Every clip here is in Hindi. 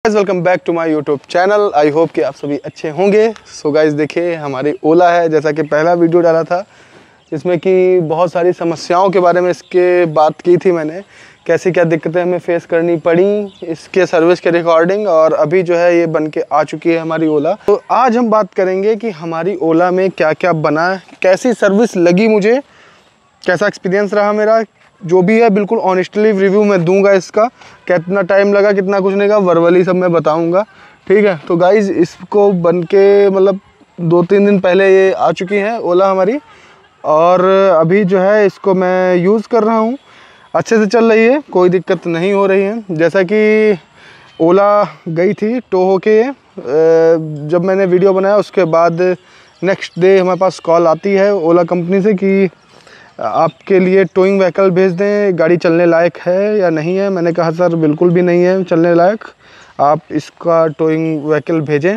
Welcome back to my YouTube channel. I hope कि आप सभी अच्छे होंगे। सो गाइस देखिए हमारी ओला है, जैसा कि पहला वीडियो डाला था जिसमें कि बहुत सारी समस्याओं के बारे में इसके बात की थी मैंने, कैसी क्या दिक्कतें हमें फेस करनी पड़ी इसके सर्विस के रिकॉर्डिंग, और अभी जो है ये बन के आ चुकी है हमारी ओला। तो आज हम बात करेंगे कि हमारी ओला में क्या क्या बना, कैसी सर्विस लगी मुझे, कैसा एक्सपीरियंस रहा मेरा, जो भी है बिल्कुल ऑनेस्टली रिव्यू मैं दूंगा इसका। कितना टाइम लगा, कितना कुछ नहीं लगा, वर्बली सब मैं बताऊंगा, ठीक है। तो गाइज़ इसको बन के मतलब 2-3 दिन पहले ये आ चुकी है ओला हमारी, और अभी जो है इसको मैं यूज़ कर रहा हूँ। अच्छे से चल रही है, कोई दिक्कत नहीं हो रही है। जैसा कि ओला गई थी टो होके, जब मैंने वीडियो बनाया उसके बाद नेक्स्ट डे हमारे पास कॉल आती है ओला कंपनी से कि आपके लिए टोइंग व्हीकल भेज दें, गाड़ी चलने लायक है या नहीं है। मैंने कहा सर बिल्कुल भी नहीं है चलने लायक, आप इसका टोइंग व्हीकल भेजें।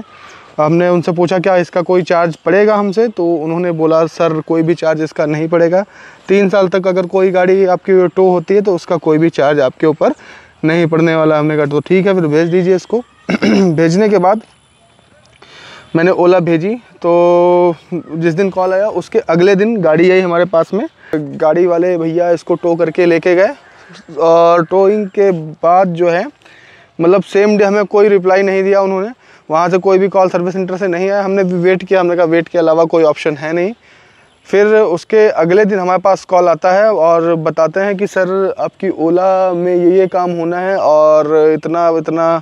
हमने उनसे पूछा क्या इसका कोई चार्ज पड़ेगा हमसे, तो उन्होंने बोला सर कोई भी चार्ज इसका नहीं पड़ेगा। 3 साल तक अगर कोई गाड़ी आपकी टो होती है तो उसका कोई भी चार्ज आपके ऊपर नहीं पड़ने वाला। हमने कहा तो ठीक है फिर भेज दीजिए इसको। भेजने के बाद मैंने ओला भेजी, तो जिस दिन कॉल आया उसके अगले दिन गाड़ी आई हमारे पास में। गाड़ी वाले भैया इसको टो करके लेके गए, और टोइंग के बाद जो है मतलब सेम डे हमें कोई रिप्लाई नहीं दिया उन्होंने। वहाँ से कोई भी कॉल सर्विस सेंटर से नहीं आया। हमने भी वेट किया, हमने कहा वेट के अलावा कोई ऑप्शन है नहीं। फिर उसके अगले दिन हमारे पास कॉल आता है और बताते हैं कि सर आपकी ओला में ये काम होना है और इतना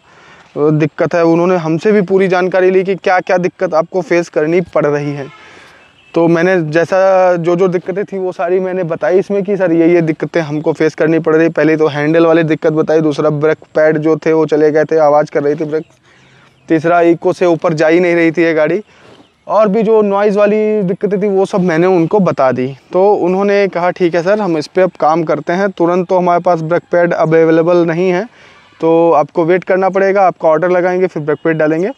दिक्कत है। उन्होंने हमसे भी पूरी जानकारी ली कि क्या क्या दिक्कत आपको फेस करनी पड़ रही है। तो मैंने जैसा जो दिक्कतें थी वो सारी मैंने बताई इसमें कि सर ये दिक्कतें हमको फेस करनी पड़ रही। पहले तो हैंडल वाली दिक्कत बताई, दूसरा ब्रेक पैड जो थे वो चले गए थे, आवाज़ कर रही थी ब्रेक, तीसरा इको से ऊपर जा ही नहीं रही थी ये गाड़ी, और भी जो नॉइज़ वाली दिक्कतें थी वो सब मैंने उनको बता दी। तो उन्होंने कहा ठीक है सर हम इस पर अब काम करते हैं। तुरंत तो हमारे पास ब्रेक पैड अवेलेबल नहीं है, तो आपको वेट करना पड़ेगा, आपका ऑर्डर लगाएंगे फिर ब्रेक पैड डालेंगे।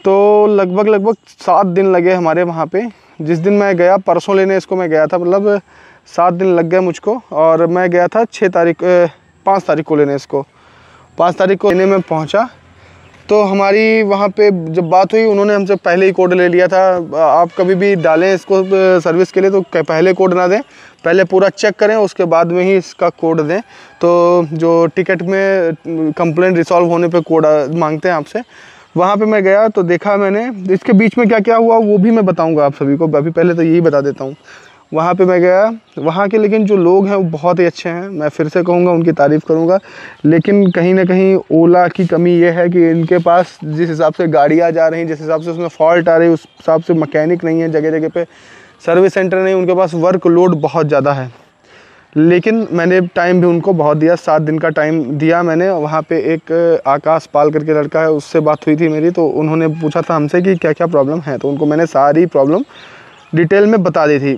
तो लगभग 7 दिन लगे हमारे वहाँ पे। जिस दिन मैं गया, परसों लेने इसको मैं गया था, मतलब 7 दिन लग गए मुझको, और मैं गया था 5 तारीख को लेने इसको। 5 तारीख को लेने में पहुँचा तो हमारी वहाँ पे जब बात हुई उन्होंने हमसे पहले ही कोड ले लिया था। आप कभी भी डालें इसको सर्विस के लिए तो पहले कोड ना दें, पहले पूरा चेक करें उसके बाद में ही इसका कोड दें। तो जो टिकट में कंप्लेंट रिसॉल्व होने पे कोड मांगते हैं आपसे। वहाँ पे मैं गया तो देखा मैंने, इसके बीच में क्या क्या हुआ वो भी मैं बताऊँगा आप सभी को, अभी पहले तो यही बता देता हूँ। वहाँ पे मैं गया, वहाँ के लेकिन जो लोग हैं वो बहुत ही अच्छे हैं, मैं फिर से कहूँगा उनकी तारीफ़ करूँगा। लेकिन कहीं ना कहीं ओला की कमी ये है कि इनके पास जिस हिसाब से गाड़ियाँ जा रही हैं, जिस हिसाब से उसमें फॉल्ट आ रही है, उस हिसाब से मैकेनिक नहीं है, जगह जगह पे सर्विस सेंटर नहीं, उनके पास वर्क लोड बहुत ज़्यादा है। लेकिन मैंने टाइम भी उनको बहुत दिया, 7 दिन का टाइम दिया मैंने। वहाँ पे एक आकाश पाल करके लड़का है, उससे बात हुई थी मेरी, तो उन्होंने पूछा था हमसे कि क्या क्या प्रॉब्लम है, तो उनको मैंने सारी प्रॉब्लम डिटेल में बता दी थी।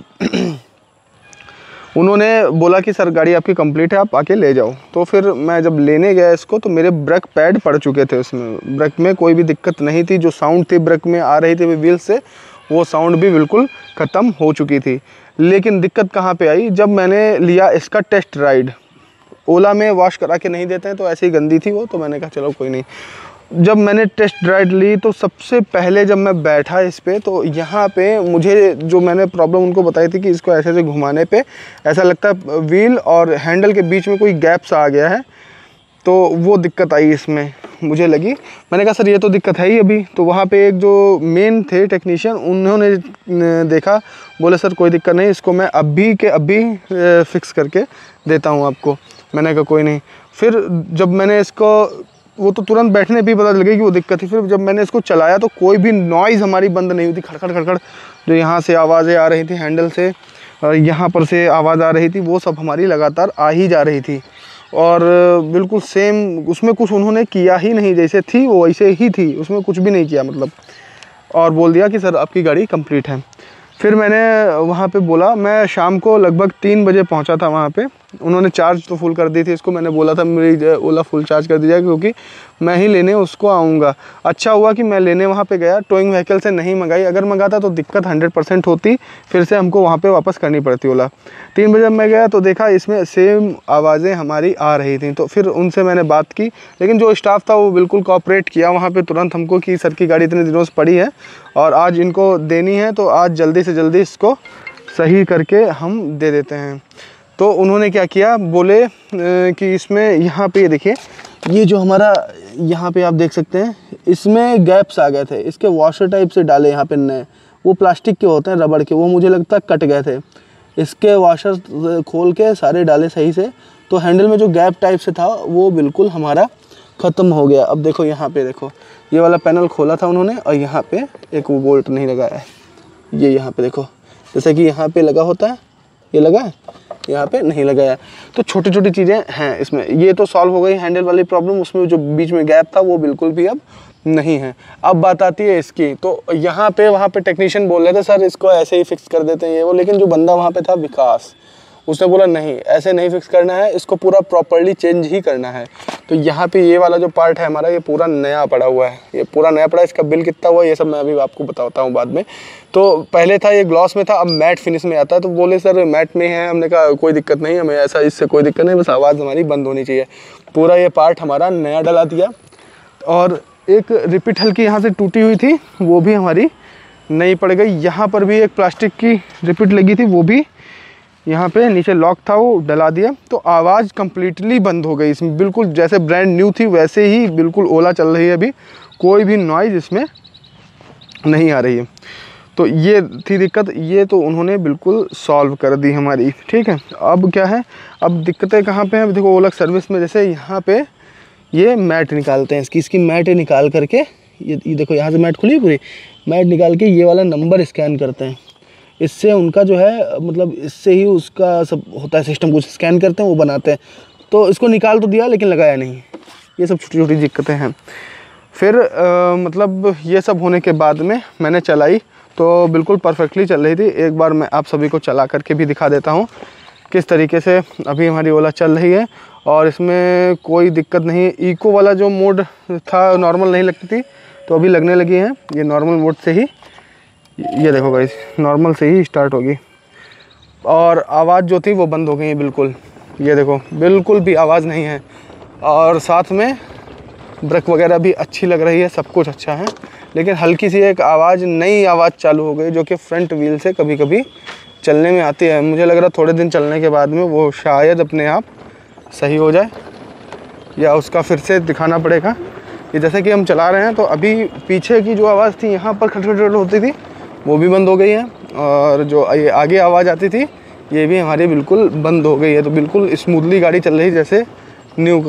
उन्होंने बोला कि सर गाड़ी आपकी कंप्लीट है, आप आके ले जाओ। तो फिर मैं जब लेने गया इसको तो मेरे ब्रेक पैड पड़ चुके थे, उसमें ब्रेक में कोई भी दिक्कत नहीं थी। जो साउंड थी ब्रेक में आ रही थी व्हील से, वो साउंड भी बिल्कुल ख़त्म हो चुकी थी। लेकिन दिक्कत कहाँ पे आई, जब मैंने लिया इसका टेस्ट राइड। ओला में वॉश करा के नहीं देते हैं तो ऐसी गंदी थी वो, तो मैंने कहा चलो कोई नहीं। जब मैंने टेस्ट राइड ली तो सबसे पहले जब मैं बैठा इस पे, तो यहाँ पे मुझे जो मैंने प्रॉब्लम उनको बताई थी कि इसको ऐसे ऐसे घुमाने पे ऐसा लगता है व्हील और हैंडल के बीच में कोई गैप सा आ गया है, तो वो दिक्कत आई इसमें मुझे लगी। मैंने कहा सर ये तो दिक्कत है ही अभी। तो वहाँ पे एक जो मेन थे टेक्नीशियन, उन्होंने देखा, बोले सर कोई दिक्कत नहीं, इसको मैं अभी के अभी फिक्स करके देता हूँ आपको। मैंने कहा कोई नहीं। फिर जब मैंने इसको, वो तो तुरंत बैठने पे ही पता लगे कि वो दिक्कत थी। फिर जब मैंने इसको चलाया तो कोई भी नॉइज़ हमारी बंद नहीं हुई थी। खड़खड़ जो यहाँ से आवाज़ें आ रही थी हैंडल से, और यहाँ पर से आवाज़ आ रही थी, वो सब हमारी लगातार आ ही जा रही थी। और बिल्कुल सेम उसमें कुछ उन्होंने किया ही नहीं, जैसे थी वो वैसे ही थी, उसमें कुछ भी नहीं किया मतलब, और बोल दिया कि सर आपकी गाड़ी कंप्लीट है। फिर मैंने वहाँ पे बोला, मैं शाम को लगभग 3 बजे पहुँचा था वहाँ पे, उन्होंने चार्ज तो फुल कर दी थी इसको, मैंने बोला था मेरी ओला फुल चार्ज कर दी जाए क्योंकि मैं ही लेने उसको आऊँगा। अच्छा हुआ कि मैं लेने वहाँ पे गया, टोइंग व्हीकल से नहीं मंगाई, अगर मंगाता तो दिक्कत 100% होती, फिर से हमको वहाँ पे वापस करनी पड़ती ओला। 3 बजे मैं गया तो देखा इसमें सेम आवाज़ें हमारी आ रही थी, तो फिर उनसे मैंने बात की, लेकिन जो स्टाफ था वो बिल्कुल कोऑपरेट किया वहाँ पे तुरंत हमको कि सर की गाड़ी इतने दिनों से पड़ी है और आज इनको देनी है, तो आज जल्दी से जल्दी इसको सही करके हम दे देते हैं। तो उन्होंने क्या किया, बोले कि इसमें यहाँ पे ये देखिए, ये जो हमारा यहाँ पे आप देख सकते हैं इसमें गैप्स आ गए थे, इसके वॉशर टाइप से डाले यहाँ पे नए, वो प्लास्टिक के होते हैं रबड़ के, वो मुझे लगता है कट गए थे। इसके वॉशर खोल के सारे डाले सही से, तो हैंडल में जो गैप टाइप से था वो बिल्कुल हमारा ख़त्म हो गया। अब देखो यहाँ पे देखो, ये वाला पैनल खोला था उन्होंने और यहाँ पे एक वो बोल्ट नहीं लगाया है, ये यहाँ पे देखो, जैसे कि यहाँ पे लगा होता है, ये लगा है, यहाँ पे नहीं लगाया। तो छोटी छोटी चीज़ें हैं इसमें, ये तो सॉल्व हो गई हैंडल वाली प्रॉब्लम, उसमें जो बीच में गैप था वो बिल्कुल भी अब नहीं है। अब बात आती है इसकी, तो यहाँ पे वहाँ पे टेक्नीशियन बोल रहे थे सर इसको ऐसे ही फिक्स कर देते हैं ये वो, लेकिन जो बंदा वहाँ पे था विकास, उसने बोला नहीं ऐसे नहीं फिक्स करना है, इसको पूरा प्रॉपर्ली चेंज ही करना है। तो यहाँ पे ये वाला जो पार्ट है हमारा, ये पूरा नया पड़ा हुआ है, ये पूरा नया पड़ा है। इसका बिल कितना हुआ ये सब मैं अभी आपको बताता हूँ बाद में। तो पहले था ये ग्लॉस में था, अब मैट फिनिश में आता है। तो बोले सर मैट में है, हमने कहा कोई दिक्कत नहीं, हमें ऐसा इससे कोई दिक्कत नहीं, बस आवाज़ हमारी बंद होनी चाहिए। पूरा ये पार्ट हमारा नया डला दिया, और एक रिपीट हल्की यहाँ से टूटी हुई थी वो भी हमारी नई पड़ गई। यहाँ पर भी एक प्लास्टिक की रिपीट लगी थी, वो भी यहाँ पे नीचे लॉक था वो डला दिया। तो आवाज़ कम्प्लीटली बंद हो गई इसमें, बिल्कुल जैसे ब्रांड न्यू थी वैसे ही बिल्कुल ओला चल रही है, अभी कोई भी नॉइज़ इसमें नहीं आ रही है। तो ये थी दिक्कत, ये तो उन्होंने बिल्कुल सॉल्व कर दी हमारी, ठीक है। अब क्या है, अब दिक्कतें कहाँ पे हैं, देखो ओला सर्विस में जैसे यहाँ पे ये मैट निकालते हैं, इसकी मैट निकाल करके, ये देखो यहाँ से मैट खुली है पूरी, मैट निकाल के ये वाला नंबर स्कैन करते हैं, इससे उनका जो है मतलब इससे ही उसका सब होता है सिस्टम, कुछ स्कैन करते हैं वो बनाते हैं। तो इसको निकाल तो दिया लेकिन लगाया नहीं, ये सब छोटी छोटी दिक्कतें हैं। फिर मतलब ये सब होने के बाद में मैंने चलाई तो बिल्कुल परफेक्टली चल रही थी। एक बार मैं आप सभी को चला करके भी दिखा देता हूँ किस तरीके से अभी हमारी ओला चल रही है, और इसमें कोई दिक्कत नहीं। इको वाला जो मोड था नॉर्मल नहीं लगती थी, तो अभी लगने लगी हैं। ये नॉर्मल मोड से ही, ये देखो गाइस, नॉर्मल से ही स्टार्ट होगी, और आवाज़ जो थी वो बंद हो गई है बिल्कुल। ये देखो बिल्कुल भी आवाज़ नहीं है, और साथ में ब्रेक वगैरह भी अच्छी लग रही है, सब कुछ अच्छा है। लेकिन हल्की सी एक आवाज़, नई आवाज़ चालू हो गई जो कि फ्रंट व्हील से कभी कभी चलने में आती है। मुझे लग रहा थोड़े दिन चलने के बाद में वो शायद अपने आप सही हो जाए, या उसका फिर से दिखाना पड़ेगा। ये जैसे कि हम चला रहे हैं तो अभी पीछे की जो आवाज़ थी यहाँ पर खटखट होती थी वो भी बंद हो गई है, और जो ये आगे आवाज़ आती थी ये भी हमारी बिल्कुल बंद हो गई है। तो बिल्कुल स्मूथली गाड़ी चल रही, जैसे न्यू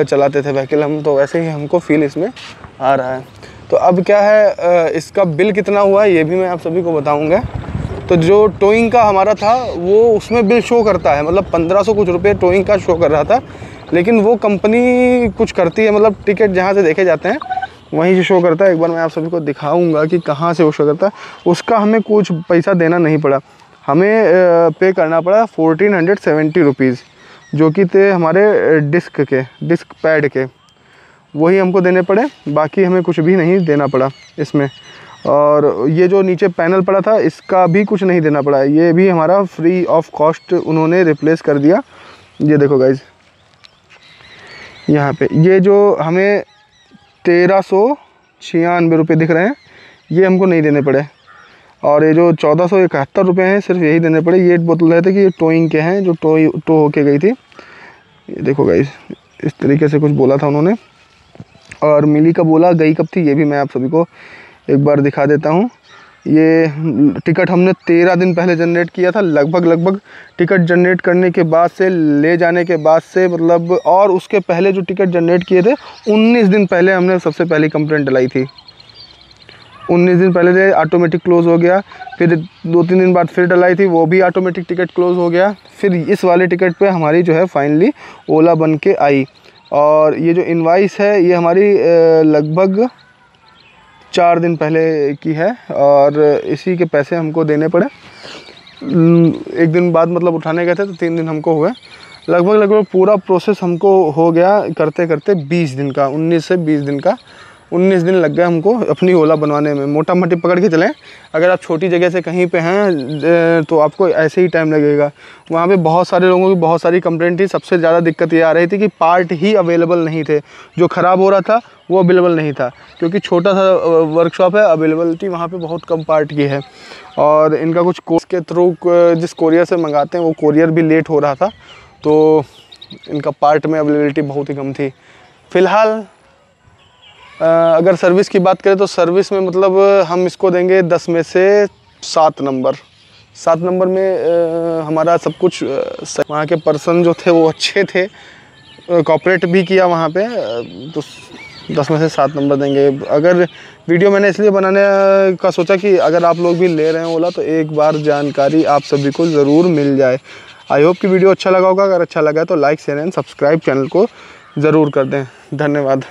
चलाते थे व्हीकल हम, तो वैसे ही हमको फील इसमें आ रहा है। तो अब क्या है, इसका बिल कितना हुआ ये भी मैं आप सभी को बताऊंगा। तो जो टोइंग का हमारा था वो उसमें बिल शो करता है, मतलब 1500 कुछ रुपये टोइंग का शो कर रहा था, लेकिन वो कंपनी कुछ करती है, मतलब टिकट जहाँ से देखे जाते हैं वहीं से शो करता है। एक बार मैं आप सभी को दिखाऊंगा कि कहाँ से वो शो करता है। उसका हमें कुछ पैसा देना नहीं पड़ा, हमें पे करना पड़ा 1470 रुपीज़, जो कि थे हमारे डिस्क पैड के, वही हमको देने पड़े, बाकी हमें कुछ भी नहीं देना पड़ा इसमें। और ये जो नीचे पैनल पड़ा था इसका भी कुछ नहीं देना पड़ा, ये भी हमारा फ्री ऑफ कॉस्ट उन्होंने रिप्लेस कर दिया। ये देखो गाइज, यहाँ पे ये जो हमें 1396 रुपये दिख रहे हैं ये हमको नहीं देने पड़े, और ये जो 1471 रुपये हैं सिर्फ यही देने पड़े। ये बोतल रहे थे कि ये टोइंग के हैं, जो टो होके गई थी। ये देखो गाइस, इस तरीके से कुछ बोला था उन्होंने, और मिली का बोला गई कब थी ये भी मैं आप सभी को एक बार दिखा देता हूँ। ये टिकट हमने 13 दिन पहले जनरेट किया था, लगभग टिकट जनरेट करने के बाद से, ले जाने के बाद से, मतलब, और उसके पहले जो टिकट जनरेट किए थे 19 दिन पहले हमने सबसे पहली कंप्लेंट डलाई थी। 19 दिन पहले ऑटोमेटिक क्लोज़ हो गया, फिर 2-3 दिन बाद फिर डलाई थी, वो भी ऑटोमेटिक टिकट क्लोज़ हो गया। फिर इस वाले टिकट पे हमारी जो है फाइनली ओला बन के आई, और ये जो इनवाइस है ये हमारी लगभग 4 दिन पहले की है, और इसी के पैसे हमको देने पड़े। एक दिन बाद मतलब उठाने गए थे तो 3 दिन हमको हुए। लगभग पूरा प्रोसेस हमको हो गया करते करते 20 दिन का, 19 से 20 दिन का, 19 दिन लग गए हमको अपनी ओला बनवाने में। मोटा मोटी पकड़ के चलें, अगर आप छोटी जगह से कहीं पे हैं तो आपको ऐसे ही टाइम लगेगा। वहाँ पे बहुत सारे लोगों की बहुत सारी कंप्लेंट थी। सबसे ज़्यादा दिक्कत ये आ रही थी कि पार्ट ही अवेलेबल नहीं थे, जो ख़राब हो रहा था वो अवेलेबल नहीं था, क्योंकि छोटा सा वर्कशॉप है, अवेलेबिलिटी वहाँ पे बहुत कम पार्ट की है। और इनका कुछ कोर्स के थ्रू जिस कोरियर से मंगाते हैं वो कोरियर भी लेट हो रहा था, तो इनका पार्ट में अवेलेबिलिटी बहुत ही कम थी। फ़िलहाल अगर सर्विस की बात करें तो सर्विस में मतलब हम इसको देंगे 10 में से 7 नंबर। 7 नंबर में हमारा सब कुछ वहाँ के पर्सन जो थे वो अच्छे थे, कॉपरेट भी किया वहाँ पे, तो 10 में से 7 नंबर देंगे। अगर वीडियो मैंने इसलिए बनाने का सोचा कि अगर आप लोग भी ले रहे हैं ओला तो एक बार जानकारी आप सभी को ज़रूर मिल जाए। आई होप कि वीडियो अच्छा लगा होगा। अगर अच्छा लगा है तो like share and subscribe channel को ज़रूर कर दें। धन्यवाद।